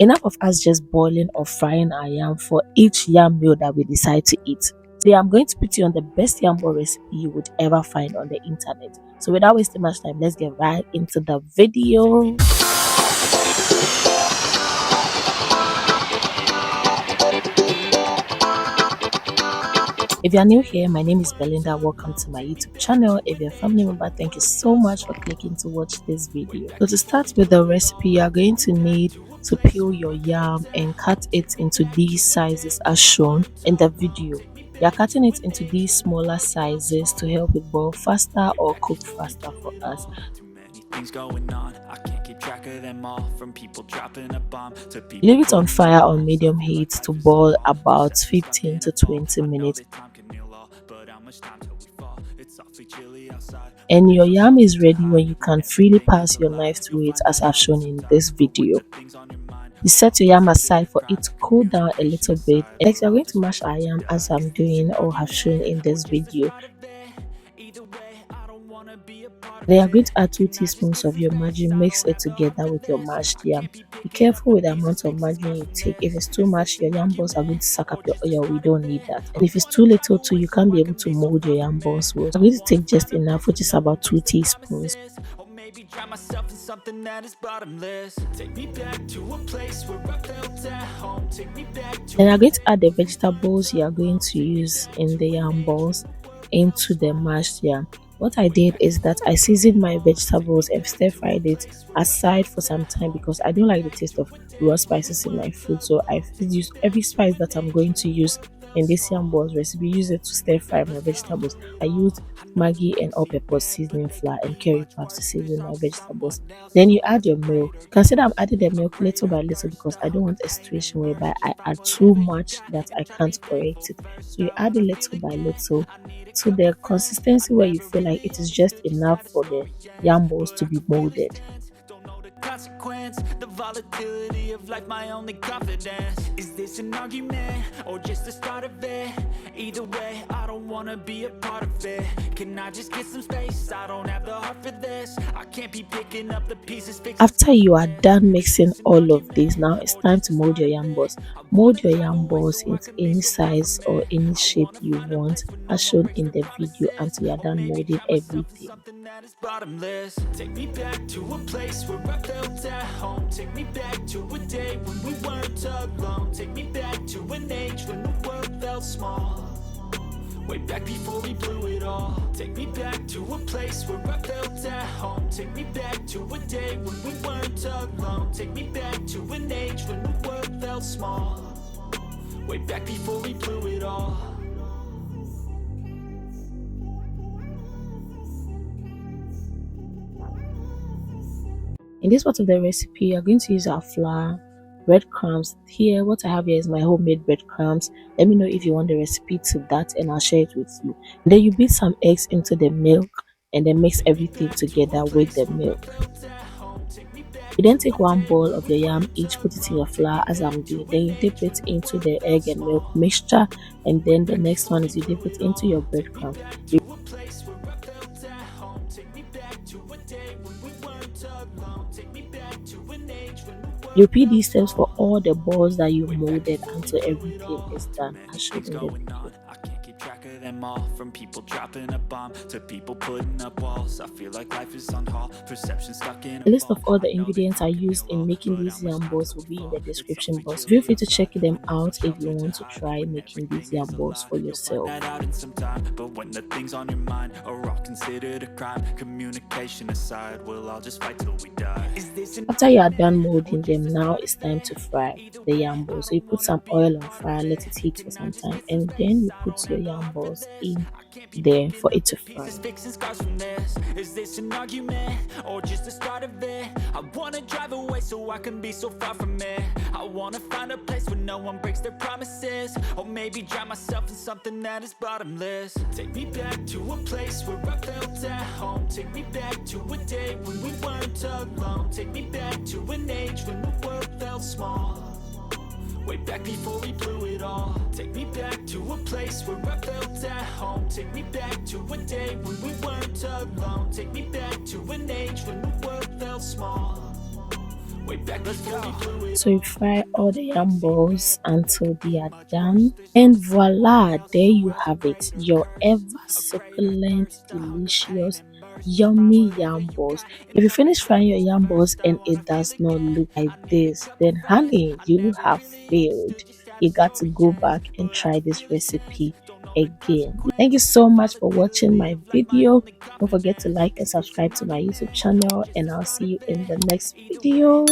Enough of us just boiling or frying our yam for each yam meal that we decide to eat. Today I'm going to put you on the best yam ball recipe you would ever find on the internet. So without wasting much time, let's get right into the video. If you are new here, my name is Belinda. Welcome to my YouTube channel. If you're a family member, thank you so much for clicking to watch this video. So to start with the recipe, you are going to need to peel your yam and cut it into these sizes as shown in the video. We are cutting it into these smaller sizes to help it boil faster or cook faster for us. Leave it on fire on medium heat to boil about 15 to 20 minutes. And your yam is ready when you can freely pass your knife through it, as I've shown in this video. You set your yam aside for it to cool down a little bit. Next, you're going to mash our yam as I'm doing or have shown in this video. Then you're going to add 2 teaspoons of your margarine. Mix it together with your mashed yam. Be careful with the amount of margarine you take. If it's too much, your yam balls are going to suck up your oil. We don't need that. And if it's too little too, you can't be able to mold your yam balls well. I'm going to take just enough, which is about 2 teaspoons. Then I'm going to add the vegetables you are going to use in the yam balls into the mashed yam. What I did is that I seasoned my vegetables and stir fried it aside for some time because I don't like the taste of raw spices in my food. So I've used every spice that I'm going to use in this yam balls recipe. Use it to stir fry my vegetables. I used Maggie and all-purpose seasoning flour and curry powder to season my vegetables. Then you add your milk. Consider I'm adding the milk little by little because I don't want a situation whereby I add too much that I can't correct it. So you add it little by little to the consistency where you feel like it is just enough for the yam balls to be molded. The volatility of life, my only confidence. Is this an argument or just the start of it? Either way, I don't wanna be a part of it. Can I just get some space? I don't have the heart for this. I can't be picking up the pieces. After you are done mixing all of this, now it's time to mold your yam balls. Mold your yam balls into any size or any shape you want, as shown in the video, until you are done molding everything. Take me back to a place where I felt at home. Take me back to a day when we weren't alone. Take me back to an age when the world felt small. Way back before we blew it all. Take me back to a place where I felt at home. Take me back to a day when we weren't alone. Take me back to an age when the world felt small. Way back before we blew it all. In this part of the recipe, you're going to use our flour, breadcrumbs. Here, what I have here is my homemade breadcrumbs. Let me know if you want the recipe to that and I'll share it with you. And then you beat some eggs into the milk and then mix everything together with the milk. You then take 1 bowl of your yam each, put it in your flour as I'm doing. Then you dip it into the egg and milk mixture, and then the next one is you dip it into your breadcrumb. You repeat these steps for all the balls that you molded until everything is done, as shown in the video. Them all, from people dropping a bomb to people putting up walls. I feel like life is on hold, perception stuck in a list of all the ingredients I used in making these yam balls will be in the description box. Feel free to check them out if you want to try making these yam balls for yourself. But when the things on your mind are all considered a crime, communication aside, we'll all just fight till we die. After you are done molding them, now it's time to fry the yam balls. So you put some oil on fire, let it heat for some time, and then you put your yam balls in there for it to fry. Is this an argument or just the start of it? I wanna drive away so I can be so far from it. I wanna find a place where no one breaks their promises, or maybe drown myself in something that is bottomless. Take me back to a place where I felt at home. Take me back to a day when we weren't alone. Take me back to an age when the world felt small. Way back before we blew it all. Take me back to a place where I felt at home. Take me back to a day when we weren't alone. Take me back to an age when the world felt small. So you fry all the yam balls until they are done, and voila, there you have it, your ever succulent, delicious, yummy yam balls. If you finish frying your yam balls and it does not look like this, then honey, you have failed. You got to go back and try this recipe again. Thank you so much for watching my video. Don't forget to like and subscribe to my YouTube channel, and I'll see you in the next video.